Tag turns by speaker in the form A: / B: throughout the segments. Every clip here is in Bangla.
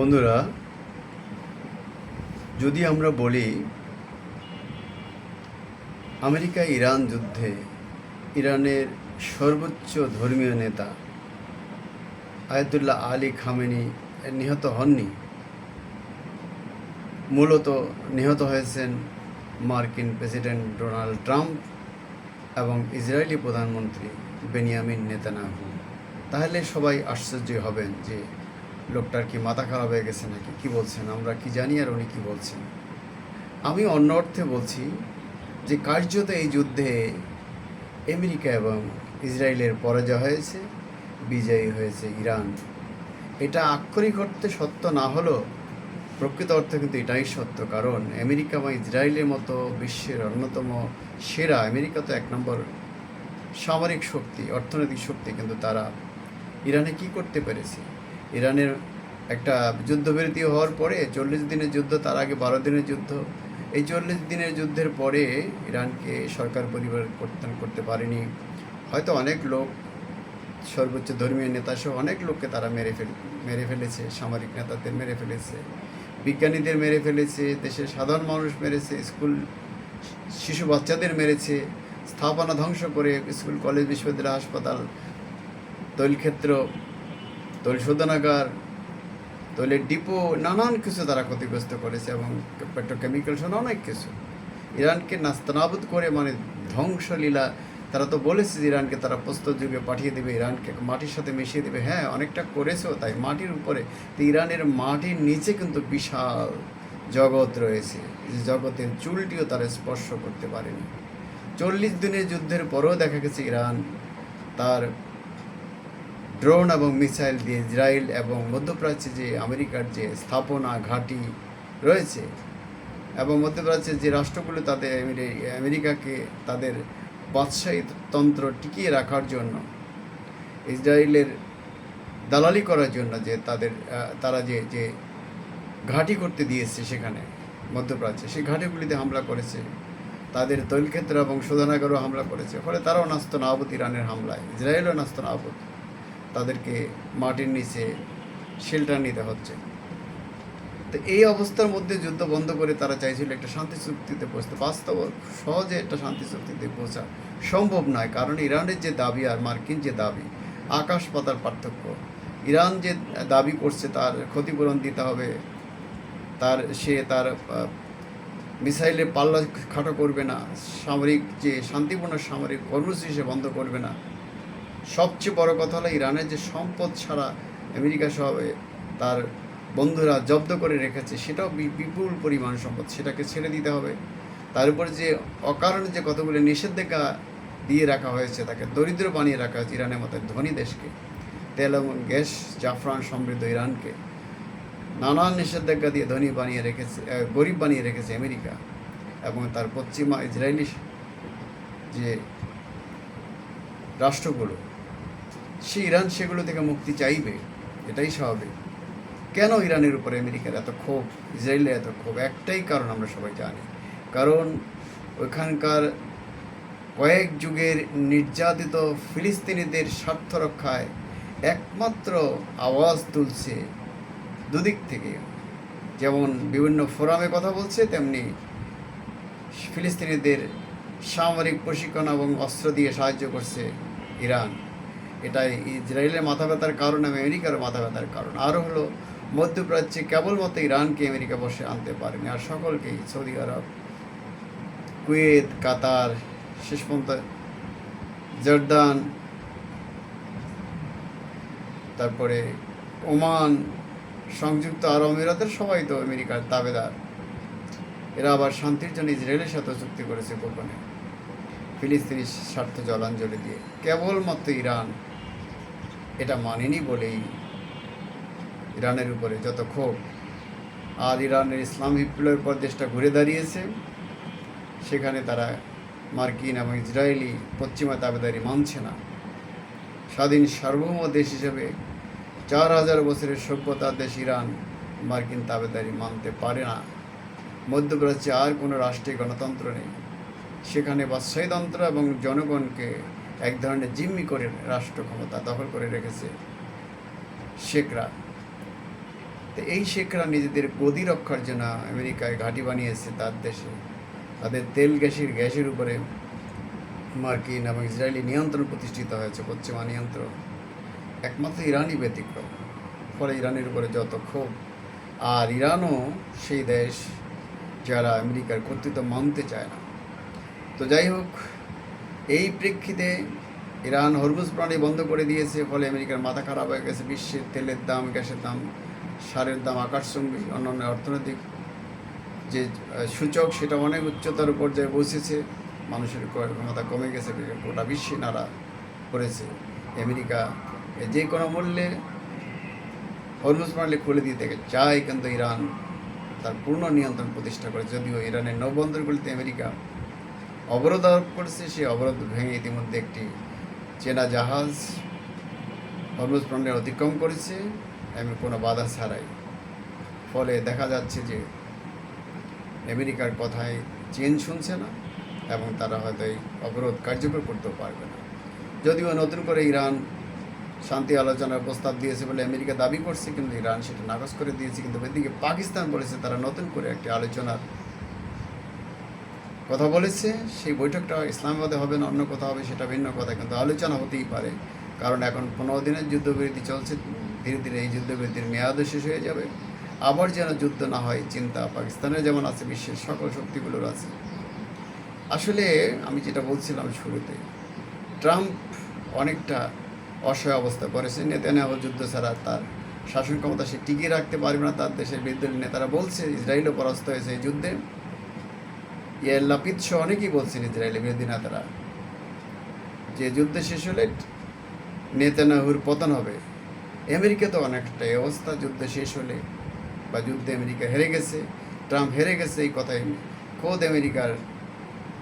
A: বন্ধুরা, যদি আমরা বলি আমেরিকা ইরান যুদ্ধে ইরানের সর্বোচ্চ ধর্মীয় নেতা আয়াতুল্লাহ আলী খামেনি নিহত হননি, মূলত নিহত হয়েছেন মার্কিন প্রেসিডেন্ট ডোনাল্ড ট্রাম্প এবং ইসরায়েলি প্রধানমন্ত্রী বেনিয়ামিন নেতানিয়াহু। তাহলে সবাই আশ্চর্য হবেন যে লোকটার কি মাথা খারাপ হয়ে গেছে নাকি, কি বলছেন, আমরা কি জানি আর উনি কী বলছেন। আমি অন্য অর্থে বলছি যে কার্যত এই যুদ্ধে আমেরিকা এবং ইসরায়েলের পরাজয় হয়েছে, বিজয়ী হয়েছে ইরান। এটা আক্ষরিক অর্থে সত্য না হলেও প্রকৃত অর্থে কিন্তু এটাই সত্য, কারণ আমেরিকা বা ইসরায়েলের মতো বিশ্বের অন্যতম সেরা, আমেরিকা তো এক নম্বর সামরিক শক্তি, অর্থনৈতিক শক্তি, কিন্তু তারা ইরানে কি করতে পেরেছে। ইরানের একটা যুদ্ধবিরতি হওয়ার পরে 40 দিনের যুদ্ধ, তার আগে 12 দিনের যুদ্ধ, এই 40 দিনের যুদ্ধের পরে ইরানকে সরকার পরিবর্তন করতে পারেনি। হয়তো অনেক লোক, সর্বোচ্চ ধর্মীয় নেতাসহ অনেক লোককে তারা মেরে ফেলেছে, সামরিক নেতাদের মেরে ফেলেছে, বিজ্ঞানীদের মেরে ফেলেছে, দেশের সাধারণ মানুষ মেরেছে, স্কুল শিশু বাচ্চাদের মেরেছে, স্থাপনা ধ্বংস করে স্কুল, কলেজ, বিশ্ববিদ্যালয়, হাসপাতাল, তৈলক্ষেত্র, তৈল শোধনাগার, তৈলের ডিপো, নানান কিছু তারা ক্ষতিগ্রস্ত করেছে এবং পেট্রোকেমিক্যাল সহ অনেক কিছু। ইরানকে নাস্তানাবুদ করে, মানে ধ্বংসলীলা। তারা তো বলেছে যে ইরানকে তারা প্রস্তর যুগে পাঠিয়ে দেবে, ইরানকে মাটির সাথে মিশিয়ে দেবে। হ্যাঁ, অনেকটা করেছেও তাই, মাটির উপরে। তো ইরানের মাটির নিচে কিন্তু বিশাল জগৎ রয়েছে, যে জগতের চুলটিও তারা স্পর্শ করতে পারেনি। 40 দিনের যুদ্ধের পরেও দেখা গেছে ইরান তার ড্রোন এবং মিসাইল দিয়ে ইসরায়েল এবং মধ্যপ্রাচ্যে যে আমেরিকার যে স্থাপনা ঘাঁটি রয়েছে এবং মধ্যপ্রাচ্যের যে রাষ্ট্রগুলো তাদের আমেরিকাকে তাদের বাদশাহী তন্ত্র টিকিয়ে রাখার জন্য, ইসরায়েলের দালালি করার জন্য, যে তারা যে ঘাঁটি করতে দিয়েছে সেখানে মধ্যপ্রাচ্যে, সেই ঘাঁটিগুলিতে হামলা করেছে, তাদের তৈলক্ষেত্র এবং শোধনাগারও হামলা করেছে। ফলে তারাও নাস্তানাবুদ ইরানের হামলায়, ইসরায়েলও নাস্তানাবুদ, তাদেরকে মাটির নিচে শেল্টার নিতে হচ্ছে। তো এই অবস্থার মধ্যে যুদ্ধ বন্ধ করে তারা চাইছিল একটা শান্তি চুক্তিতে পৌঁছতে। বাস্তব সহজে একটা শান্তি চুক্তিতে পৌঁছা সম্ভব নয়, কারণ ইরানের যে দাবি আর মার্কিন যে দাবি আকাশ পাতাল পার্থক্য। ইরান যে দাবি করছে তার ক্ষতিপূরণ দিতে হবে, সে তার মিসাইলের পাল্লা খাটো করবে না, সামরিক যে শান্তিপূর্ণ সামরিক কর্মসূচি সে বন্ধ করবে না। সবচেয়ে বড় কথা হলো ইরানের যে সম্পদ ছাড়া আমেরিকা সহ তার বন্ধুরা জব্দ করে রেখেছে, সেটাও বিপুল পরিমাণ সম্পদ, সেটাকে ছেড়ে দিতে হবে। তার উপরে যে অকারণে যে কতগুলো নিষেধাজ্ঞা দিয়ে রাখা হয়েছে, তাকে দরিদ্র বানিয়ে রাখা হয়েছে ইরানের মতো ধনী দেশকে, তেল এবং গ্যাস, জাফরান সমৃদ্ধ ইরানকে নানান নিষেধাজ্ঞা দিয়ে ধনী বানিয়ে রেখেছে, গরিব বানিয়ে রেখেছে আমেরিকা এবং তার পশ্চিমা ইসরায়েলি যে রাষ্ট্রগুলো, ইরান সেগুলো থেকে মুক্তি চাইবে, এটাই স্বাভাবিক। কেন ইরানের উপরে আমেরিকার এত ক্ষোভ, ইসরায়েলের এত ক্ষোভ? একটাই কারণ আমরা সবাই জানি, কারণ ওইখানকার কয়েক যুগের নির্যাতিত ফিলিস্তিনিদের স্বার্থ রক্ষায় একমাত্র আওয়াজ তুলছে দুদিক থেকে। যেমন বিভিন্ন ফোরামে কথা বলছে, তেমনি ফিলিস্তিনিদের সামরিক প্রশিক্ষণ এবং অস্ত্র দিয়ে সাহায্য করছে ইরান। এটাই ইসরায়েলের মাথা ব্যথার কারণ, আমেরিকারও মাথা ব্যথার কারণ। আরও হলো মধ্যপ্রাচ্যে কেবলমাত্র ইরানকে আমেরিকা বসে আনতে পারেনি, আর সকলকেই, সৌদি আরব, কুয়েত, কাতার, শেষ পর্যন্ত জর্দান, তারপরে ওমান, সংযুক্ত আরব আমিরাতের সবাই তো আমেরিকার তাবেদার। এরা আবার শান্তির জন্য ইসরায়েলের সাথে চুক্তি করেছে গোপনে, ফিলিস্তিনি স্বার্থ জলাঞ্জলি দিয়ে। কেবলমাত্র ইরান এটা মানেনি বলেই ইরানের উপরে যত ক্ষোভ। আর ইরানের ইসলাম বিপ্লবের পর দেশটা ঘুরে দাঁড়িয়েছে, সেখানে তারা মার্কিন এবং ইসরায়েলি পশ্চিমা দাবিদারি মানছে না। স্বাধীন সার্বভৌম দেশ হিসেবে 4000 বছরের সভ্যতার দেশ ইরান মার্কিন দাবিদারি মানতে পারে না। মধ্যপ্রাচ্যে আর কোনো রাষ্ট্রে গণতন্ত্র নেই, সেখানে বাদশাহীতন্ত্র এবং জনগণকে এক ধরনের জিম্মি করে রাষ্ট্র ক্ষমতা দখল করে রেখেছে শেখরা। তো এই শেখরা নিজেদের গদি রক্ষার জন্য আমেরিকায় ঘাঁটি বানিয়েছে তার দেশে। তাদের তেল গ্যাসের উপরে মার্কিন এবং ইসরায়েলি নিয়ন্ত্রণ প্রতিষ্ঠিত হয়েছে, পশ্চিমা নিয়ন্ত্রণ। একমাত্র ইরানই ব্যতিক্রম। ফলে ইরানের উপরে যত ক্ষোভ, আর ইরানও সেই দেশ যারা আমেরিকার কর্তৃত্ব মানতে চায় না। তো যাই হোক, এই প্রেক্ষিতে ইরান হরমুজ প্রণালী বন্ধ করে দিয়েছে। ফলে আমেরিকার মাথা খারাপ হয়ে গেছে। বিশ্বের তেলের দাম, গ্যাসের দাম, সারের দাম আকাশচুম্বী। অন্যান্য অর্থনৈতিক যে সূচক সেটা অনেক উচ্চতর পর্যায়ে পৌঁছেছে। মানুষের ক্রয় ক্ষমতা কমে গেছে, গোটা বিশ্বে নাড়া পড়েছে। আমেরিকা যে কোনো মূল্যে হরমুজ প্রণালী খুলে দিতে চায়, কিন্তু ইরান তার পূর্ণ নিয়ন্ত্রণ প্রতিষ্ঠা করে। যদিও ইরানের নৌবন্দরগুলিতে আমেরিকা অবরোধ আরোপ করেছে, সেই অবরোধ ভেঙে ইতিমধ্যে একটি চেনা জাহাজ হরমুজ প্রণালী অতিক্রম করেছে এবং কোনো বাধা ছাড়াই। ফলে দেখা যাচ্ছে যে আমেরিকার কথায় চীন শুনছে না এবং তারা হয়তো এই অবরোধ কার্যকর করতেও পারবে না। যদিও নতুন করে ইরান শান্তি আলোচনার প্রস্তাব দিয়েছে বলে আমেরিকা দাবি করছে, কিন্তু ইরান সেটা নাকচ করে দিয়েছে। কিন্তু এদিকে পাকিস্তান বলেছে তারা নতুন করে একটি আলোচনার কথা বলেছে। সেই বৈঠকটা ইসলামাবাদে হবে না অন্য কোথাও হবে, সেটা ভিন্ন কথা, কিন্তু আলোচনা হতেই পারে। কারণ এখন 15 দিনের যুদ্ধবিরতি চলছে। ধীরে ধীরে এই যুদ্ধবিরতির মেয়াদও শেষ হয়ে যাবে। আবার যেন যুদ্ধ না হয় চিন্তা পাকিস্তানের যেমন আছে, বিশ্বের সকল শক্তিগুলোর আছে। আসলে আমি যেটা বলছিলাম শুরুতে, ট্রাম্প অনেকটা অসহায় অবস্থা করেছে। নেতানিয়াহু যুদ্ধ ছাড়া তার শাসন ক্ষমতা সে টিকিয়ে রাখতে পারবে না। তার দেশের বিরোধী নেতারা বলছে ইসরায়েলও পরাস্ত হয়েছে এই যুদ্ধে। ইয়ার লাপিদ সহ অনেকেই বলছেন ইসরায়েলের বিরোধী নেতারা যে যুদ্ধ শেষ হলে নেতানিয়াহুর পতন হবে। আমেরিকা তো অনেকটা এই অবস্থা, যুদ্ধ শেষ হলে বা যুদ্ধে আমেরিকা হেরে গেছে, ট্রাম্প হেরে গেছে, এই কথাই খোদ আমেরিকার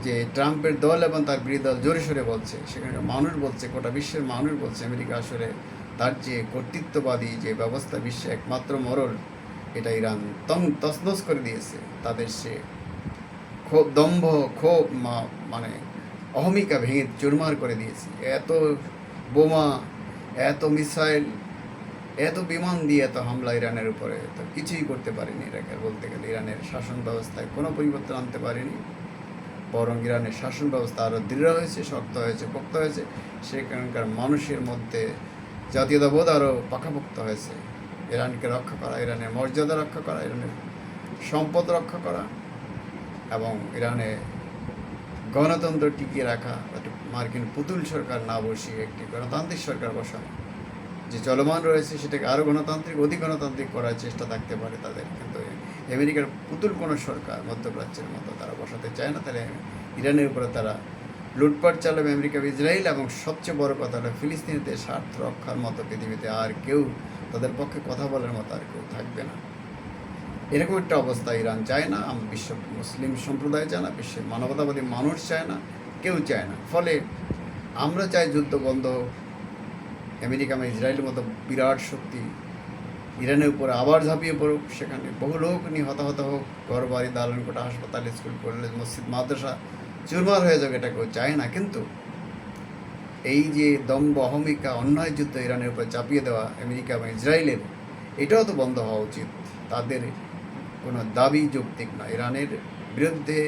A: যে ট্রাম্পের দল এবং তার বিরোধী দল জোরে সোরে বলছে। সেখানে মানুষ বলছে, গোটা বিশ্বের মানুষ বলছে আমেরিকা আসলে তার যে কর্তৃত্ববাদী যে ব্যবস্থা বিশ্বে একমাত্র মরল, এটা ইরান তছনছ করে দিয়েছে। তাদের সে ক্ষোভ, দম্ভ, ক্ষোভ, মানে অহমিকা ভেঙে চুরমার করে দিয়েছে। এত বোমা, এত মিসাইল, এত বিমান দিয়ে এত হামলা ইরানের উপরে, তো কিছুই করতে পারেনি এটাকে। বলতে গেলে ইরানের শাসন ব্যবস্থায় কোনো পরিবর্তন আনতে পারেনি, বরং ইরানের শাসন ব্যবস্থা আরও দৃঢ় হয়েছে, শক্ত হয়েছে, পোক্ত হয়েছে। সেখানকার মানুষের মধ্যে জাতীয়তাবোধ আরও পাকাপোক্ত হয়েছে। ইরানকে রক্ষা করা, ইরানের মর্যাদা রক্ষা করা, ইরানের সম্পদ রক্ষা করা এবং ইরানে গণতন্ত্র টিকিয়ে রাখা। মার্কিন পুতুল সরকার না বসিয়ে একটি গণতান্ত্রিক সরকার বসানো যে চলমান রয়েছে, সেটাকে আরও গণতান্ত্রিক, অধিক গণতান্ত্রিক করার চেষ্টা থাকতে পারে তাদের। কিন্তু আমেরিকার পুতুল কোনো সরকার মধ্যপ্রাচ্যের মতো তারা বসাতে চায় না। তাহলে ইরানের উপরে তারা লুটপাট চালাবে আমেরিকা, ইসরায়েল, এবং সবচেয়ে বড় কথা হলো ফিলিস্তিনিদের স্বার্থ রক্ষার মতো পৃথিবীতে আর কেউ তাদের পক্ষে কথা বলার মতো আর কেউ থাকবে না। এরকম একটা অবস্থা ইরান চায় না, বিশ্ব মুসলিম সম্প্রদায় চায় না, বিশ্বের মানবতাবাদী মানুষ চায় না, কেউ চায় না। ফলে আমরা চাই যুদ্ধ বন্ধ হোক, আমেরিকা বা ইসরায়েলের মতো বিরাট শক্তি ইরানের উপরে আবার ঝাঁপিয়ে পড়ুক, সেখানে বহু লোক নিয়ে হতাহত হোক, ঘর বাড়ি, দালান কোটা, হাসপাতাল, স্কুল, কলেজ, মসজিদ, মাদ্রাসা চুরমার হয়ে যাবে, এটা কেউ চায় না। কিন্তু এই যে দম্ভ, অহমিকা, অন্যায় যুদ্ধ ইরানের উপরে চাপিয়ে দেওয়া আমেরিকা এবং ইসরায়েলের, এটাও তো বন্ধ হওয়া উচিত। তাদের কোনো দাবি যৌক্তিক নয়। ইরানের বিরুদ্ধে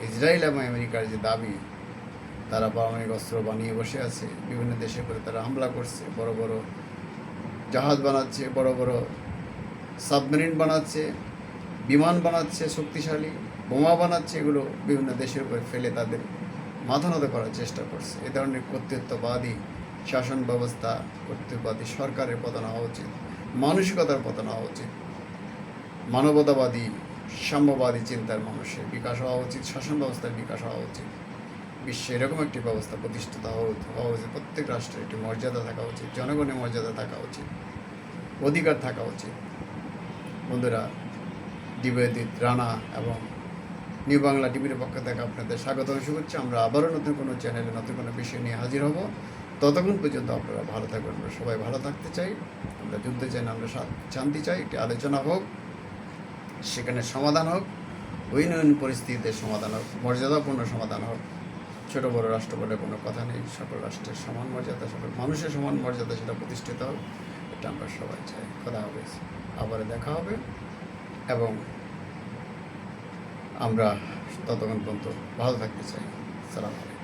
A: ইসরায়েল এবং আমেরিকার যে দাবি, তারা পারমাণবিক অস্ত্র বানিয়ে বসে আছে, বিভিন্ন দেশের উপরে তারা হামলা করছে, বড় বড় জাহাজ বানাচ্ছে, বড় বড় সাবমেরিন বানাচ্ছে, বিমান বানাচ্ছে শক্তিশালী, বোমা বানাচ্ছে, এগুলো বিভিন্ন দেশের উপরে ফেলে তাদের মাথা নত করার চেষ্টা করছে। এ ধরনের কর্তৃত্ববাদী শাসন ব্যবস্থা, কর্তৃত্ববাদী সরকারের পতন হওয়া উচিত, মানসিকতার পতন হওয়া উচিত, মানবতাবাদী সাম্যবাদী চিন্তার মানুষের বিকাশ হওয়া উচিত, শাসন ব্যবস্থার বিকাশ হওয়া উচিত। বিশ্বে এরকম একটি ব্যবস্থা প্রতিষ্ঠিত হওয়া উচিত। প্রত্যেক রাষ্ট্রের একটি মর্যাদা থাকা উচিত, জনগণের মর্যাদা থাকা উচিত, অধিকার থাকা উচিত। বন্ধুরা, দিব্যজিৎ রানা এবং নিউ বাংলা টিভির পক্ষ থেকে আপনাদের স্বাগত ও শুভেচ্ছা। আমরা আবারও নতুন কোনো চ্যানেলে নতুন কোনো বিষয় নিয়ে হাজির হব। ততক্ষণ পর্যন্ত আপনারা ভালো থাকবেন। আমরা সবাই ভালো থাকতে চাই, আমরা যুদ্ধ চাই না, আমরা শান্তি চাই। একটি আলোচনা হোক, সেখানে সমাধান হোক, উইন পরিস্থিতিতে সমাধান হোক, মর্যাদাপূর্ণ সমাধান হোক। ছোটো বড়ো রাষ্ট্র বলে কোনো কথা নেই, সকল রাষ্ট্রের সমান মর্যাদা, সকল মানুষের সমান মর্যাদা সেটা প্রতিষ্ঠিত হোক। এটা আমরা সবাই চাই। কথা হবে, আবার দেখা হবে এবং আমরা ততক্ষণ পর্যন্ত ভালো থাকতে চাই। সালাম আলাইকুম।